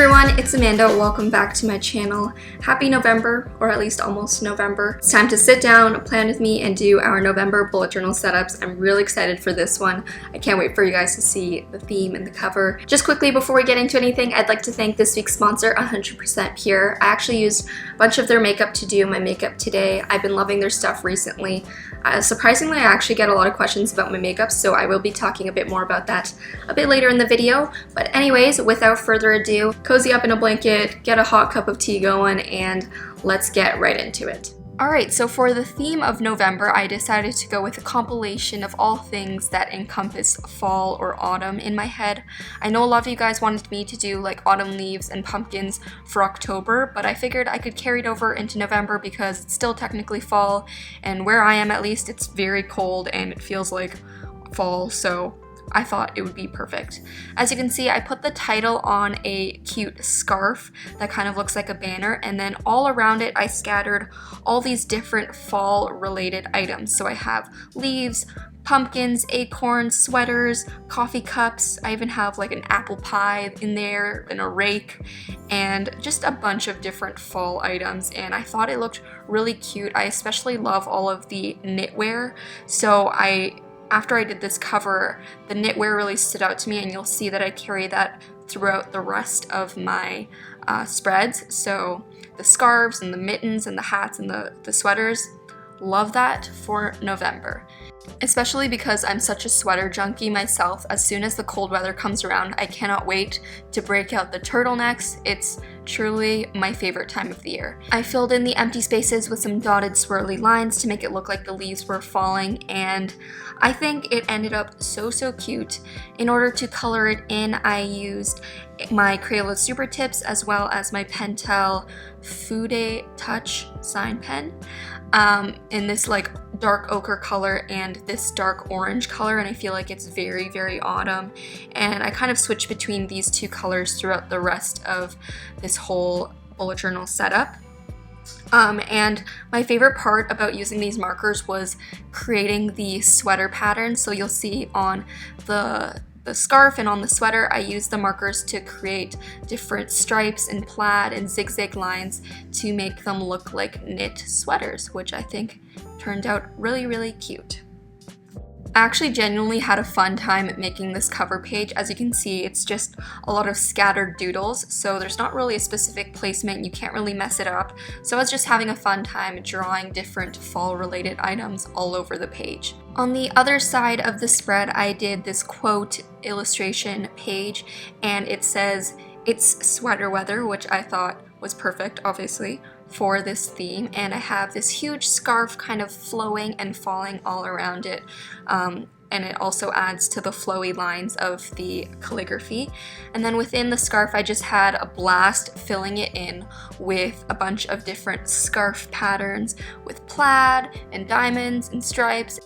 everyone, it's Amanda. Welcome back to my channel. Happy November, or at least almost November. It's time to sit down, plan with me, and do our November bullet journal setups. I'm really excited for this one. I can't wait for you guys to see the theme and the cover. Just quickly before we get into anything, I'd like to thank this week's sponsor, 100% Pure. I actually used a bunch of their makeup to do my makeup today. I've been loving their stuff recently. Surprisingly, I actually get a lot of questions about my makeup, so I will be talking a bit more about that a bit later in the video. But anyways, without further ado, cozy up in a blanket, get a hot cup of tea going, and let's get right into it. Alright, so for the theme of November, I decided to go with a compilation of all things that encompass fall or autumn in my head. I know a lot of you guys wanted me to do like autumn leaves and pumpkins for October, but I figured I could carry it over into November because it's still technically fall, and where I am at least, it's very cold and it feels like fall, so I thought it would be perfect. As you can see, I put the title on a cute scarf that kind of looks like a banner, and then all around it I scattered all these different fall related items. So I have leaves, pumpkins, acorns, sweaters, coffee cups. I even have like an apple pie in there and a rake and just a bunch of different fall items, and I thought it looked really cute. I especially love all of the knitwear, so after I did this cover, the knitwear really stood out to me, and you'll see that I carry that throughout the rest of my spreads. So the scarves and the mittens and the hats and the sweaters, love that for November. Especially because I'm such a sweater junkie myself. As soon as the cold weather comes around, I cannot wait to break out the turtlenecks. It's truly my favorite time of the year. I filled in the empty spaces with some dotted swirly lines to make it look like the leaves were falling, and I think it ended up so cute. In order to color it in, I used my Crayola Super Tips as well as my Pentel Fude Touch sign pen in this like dark ochre color and this dark orange color, and I feel like it's very autumn, and I kind of switch between these two colors throughout the rest of this whole bullet journal setup. And my favorite part about using these markers was creating the sweater pattern. So you'll see on the scarf and on the sweater, I used the markers to create different stripes and plaid and zigzag lines to make them look like knit sweaters, which I think turned out really cute. I actually genuinely had a fun time making this cover page. As you can see, it's just a lot of scattered doodles, so there's not really a specific placement, you can't really mess it up. So I was just having a fun time drawing different fall related items all over the page. On the other side of the spread, I did this quote illustration page, and it says, "It's sweater weather," which I thought was perfect, obviously, for this theme, and I have this huge scarf kind of flowing and falling all around it, and it also adds to the flowy lines of the calligraphy. And then within the scarf, I just had a blast filling it in with a bunch of different scarf patterns with plaid and diamonds and stripes.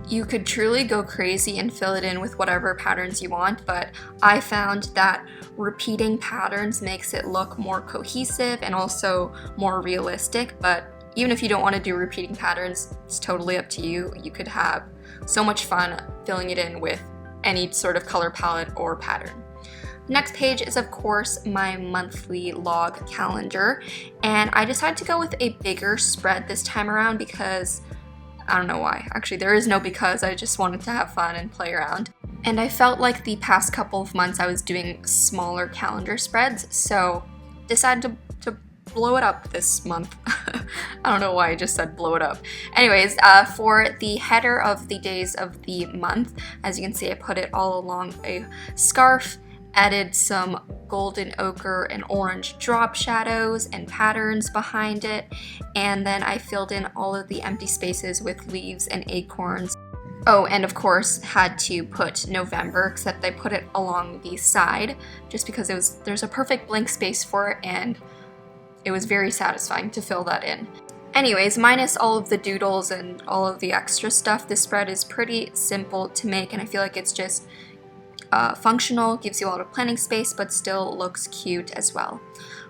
You could truly go crazy and fill it in with whatever patterns you want, but I found that repeating patterns makes it look more cohesive and also more realistic. But even if you don't want to do repeating patterns, it's totally up to you. You could have so much fun filling it in with any sort of color palette or pattern. The next page is, of course, my monthly log calendar, and I decided to go with a bigger spread this time around because I don't know why. Actually, there is no because. I just wanted to have fun and play around. And I felt like the past couple of months I was doing smaller calendar spreads, so decided to blow it up this month. I don't know why I just said blow it up. Anyways, for the header of the days of the month, as you can see, I put it all along a scarf, added some golden ochre and orange drop shadows and patterns behind it, and then I filled in all of the empty spaces with leaves and acorns. Oh, and of course had to put November, except I put it along the side just because there's a perfect blank space for it, and it was very satisfying to fill that in. Anyways, minus all of the doodles and all of the extra stuff, this spread is pretty simple to make, and I feel like it's just functional, gives you a lot of planning space, but still looks cute as well.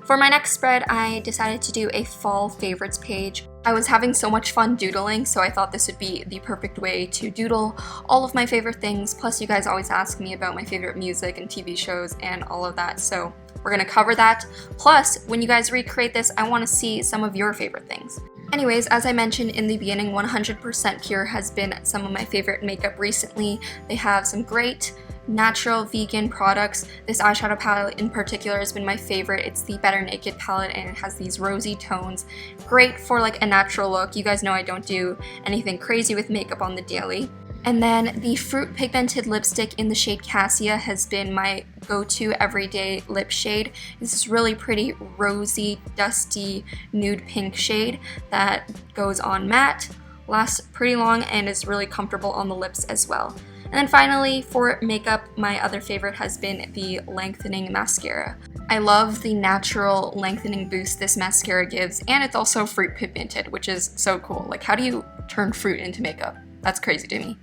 For my next spread, I decided to do a fall favorites page. I was having so much fun doodling, so I thought this would be the perfect way to doodle all of my favorite things. Plus, you guys always ask me about my favorite music and TV shows and all of that, so we're gonna cover that. Plus, when you guys recreate this, I wanna see some of your favorite things. Anyways, as I mentioned in the beginning, 100% Pure has been some of my favorite makeup recently. They have some great natural vegan products. This eyeshadow palette in particular has been my favorite. It's the Better Naked palette and it has these rosy tones. Great for like a natural look. You guys know I don't do anything crazy with makeup on the daily. And then the Fruit Pigmented Lipstick in the shade Cassia has been my go-to everyday lip shade. It's this really pretty rosy, dusty, nude pink shade that goes on matte, lasts pretty long, and is really comfortable on the lips as well. And then finally, for makeup, my other favorite has been the Lengthening Mascara. I love the natural lengthening boost this mascara gives, and it's also fruit pigmented, which is so cool. Like, how do you turn fruit into makeup? That's crazy to me.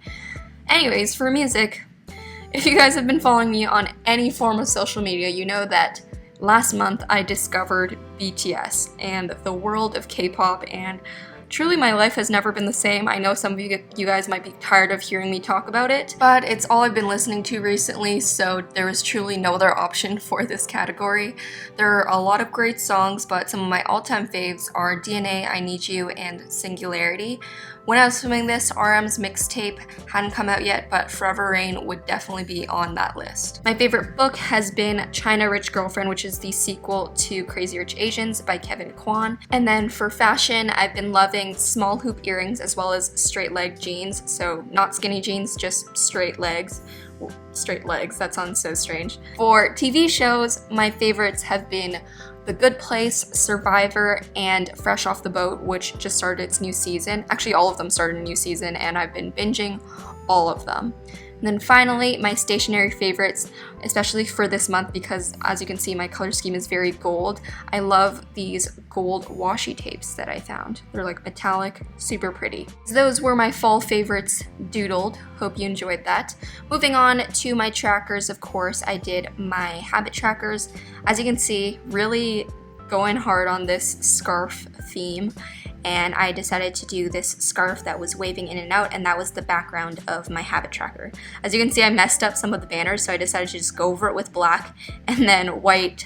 Anyways, for music, if you guys have been following me on any form of social media, you know that last month I discovered BTS and the world of K-pop, and truly, my life has never been the same. I know some of you guys might be tired of hearing me talk about it, but it's all I've been listening to recently, so there was truly no other option for this category. There are a lot of great songs, but some of my all-time faves are DNA, I Need You, and Singularity. When I was filming this, RM's mixtape hadn't come out yet, but Forever Rain would definitely be on that list. My favorite book has been China Rich Girlfriend, which is the sequel to Crazy Rich Asians by Kevin Kwan. And then for fashion, I've been loving small hoop earrings as well as straight leg jeans. So not skinny jeans, just straight legs. Straight legs, that sounds so strange. For TV shows, my favorites have been The Good Place, Survivor, and Fresh Off the Boat, which just started its new season. Actually, all of them started a new season, and I've been binging all of them. And then finally, my stationery favorites, especially for this month because as you can see, my color scheme is very gold. I love these gold washi tapes that I found. They're like metallic, super pretty. So those were my fall favorites doodled. Hope you enjoyed that. Moving on to my trackers, of course, I did my habit trackers. As you can see, really going hard on this scarf theme. And I decided to do this scarf that was waving in and out, and that was the background of my habit tracker. As you can see, I messed up some of the banners, so I decided to just go over it with black and then write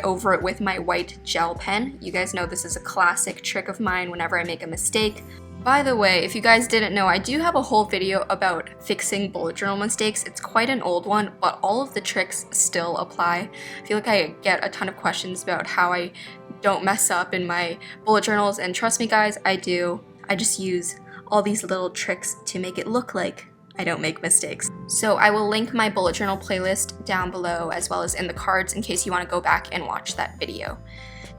over it with my white gel pen. You guys know this is a classic trick of mine whenever I make a mistake. By the way, if you guys didn't know, I do have a whole video about fixing bullet journal mistakes. It's quite an old one, but all of the tricks still apply. I feel like I get a ton of questions about how I don't mess up in my bullet journals, and trust me guys, I do. I just use all these little tricks to make it look like I don't make mistakes. So I will link my bullet journal playlist down below as well as in the cards in case you want to go back and watch that video.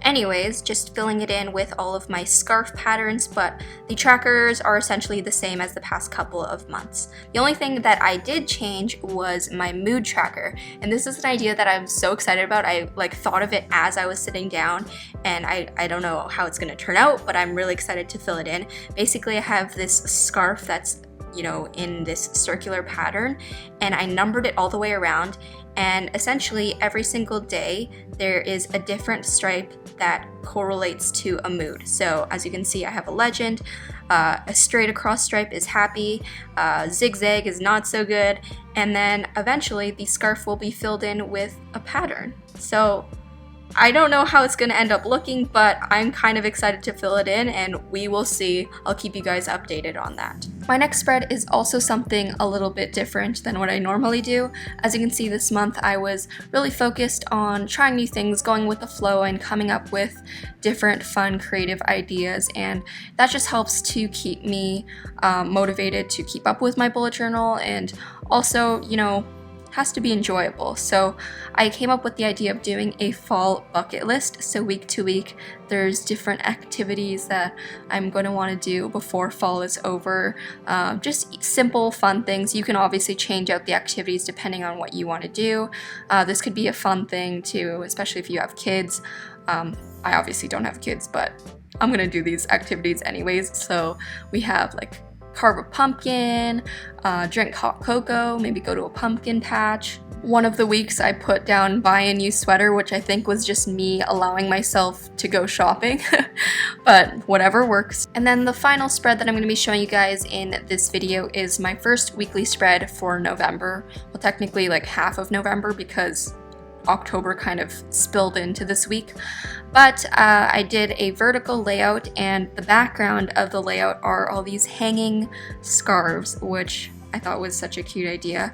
Anyways, just filling it in with all of my scarf patterns, but the trackers are essentially the same as the past couple of months. The only thing that I did change was my mood tracker, and this is an idea that I'm so excited about. I thought of it as I was sitting down, and I don't know how it's gonna turn out, but I'm really excited to fill it in. Basically, I have this scarf that's in this circular pattern, and I numbered it all the way around, and essentially every single day there is a different stripe that correlates to a mood. So as you can see, I have a legend, a straight across stripe is happy, zigzag is not so good, and then eventually the scarf will be filled in with a pattern. So I don't know how it's gonna end up looking, but I'm kind of excited to fill it in, and we will see. I'll keep you guys updated on that. My next spread is also something a little bit different than what I normally do. As you can see, this month I was really focused on trying new things, going with the flow, and coming up with different fun creative ideas, and that just helps to keep me motivated to keep up with my bullet journal, and also, has to be enjoyable. So I came up with the idea of doing a fall bucket list. So week to week, there's different activities that I'm going to want to do before fall is over. Just simple, fun things. You can obviously change out the activities depending on what you want to do. This could be a fun thing too, especially if you have kids. I obviously don't have kids, but I'm going to do these activities anyways. So we have carve a pumpkin, drink hot cocoa, maybe go to a pumpkin patch. One of the weeks I put down buy a new sweater, which I think was just me allowing myself to go shopping, but whatever works. And then the final spread that I'm going to be showing you guys in this video is my first weekly spread for November. Well, technically like half of November because October kind of spilled into this week. But I did a vertical layout, and the background of the layout are all these hanging scarves, which I thought was such a cute idea.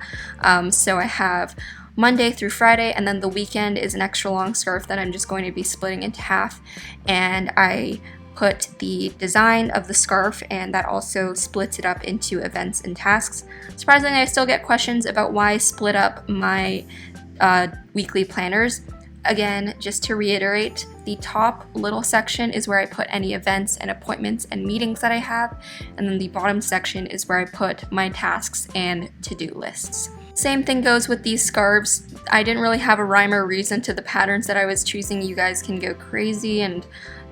So I have Monday through Friday, and then the weekend is an extra long scarf that I'm just going to be splitting into half. And I put the design of the scarf, and that also splits it up into events and tasks. Surprisingly, I still get questions about why I split up my weekly planners. Again, just to reiterate, the top little section is where I put any events and appointments and meetings that I have, and then the bottom section is where I put my tasks and to-do lists. Same thing goes with these scarves. I didn't really have a rhyme or reason to the patterns that I was choosing. You guys can go crazy and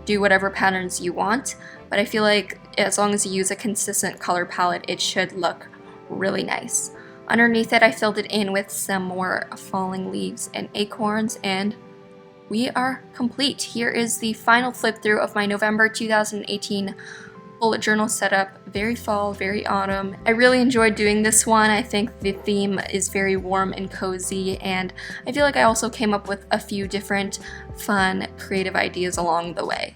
do whatever patterns you want, but I feel like as long as you use a consistent color palette, it should look really nice. Underneath it, I filled it in with some more falling leaves and acorns, and we are complete. Here is the final flip through of my November 2018 bullet journal setup. Very fall, very autumn. I really enjoyed doing this one. I think the theme is very warm and cozy, and I feel like I also came up with a few different fun, creative ideas along the way.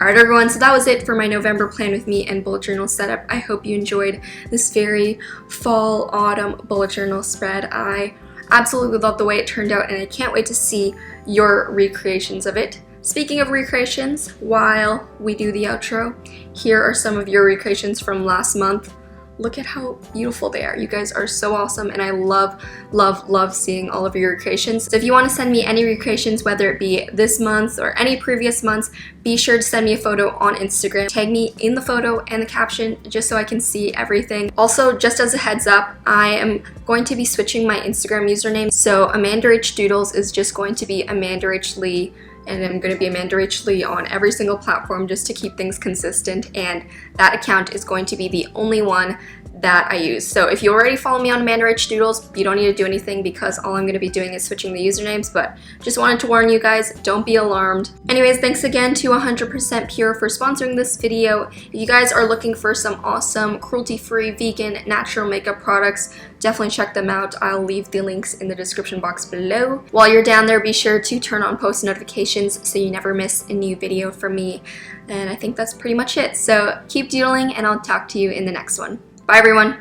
Alright everyone, so that was it for my November plan with me and bullet journal setup. I hope you enjoyed this very fall, autumn bullet journal spread. I absolutely love the way it turned out, and I can't wait to see your recreations of it. Speaking of recreations, while we do the outro, here are some of your recreations from last month. Look at how beautiful they are. You guys are so awesome, and I love, love, love seeing all of your recreations. So if you want to send me any recreations, whether it be this month or any previous months, be sure to send me a photo on Instagram. Tag me in the photo and the caption just so I can see everything. Also, just as a heads up, I am going to be switching my Instagram username. So Amanda H Doodles is just going to be Amanda H Lee, and I'm going to be Amanda H Lee on every single platform just to keep things consistent, and that account is going to be the only one that I use. So if you already follow me on Amanda H Doodles, you don't need to do anything because all I'm going to be doing is switching the usernames, but just wanted to warn you guys, don't be alarmed. Anyways, thanks again to 100% Pure for sponsoring this video. If you guys are looking for some awesome cruelty-free vegan natural makeup products, definitely check them out. I'll leave the links in the description box below. While you're down there, be sure to turn on post notifications so you never miss a new video from me. And I think that's pretty much it. So keep doodling, and I'll talk to you in the next one. Bye everyone!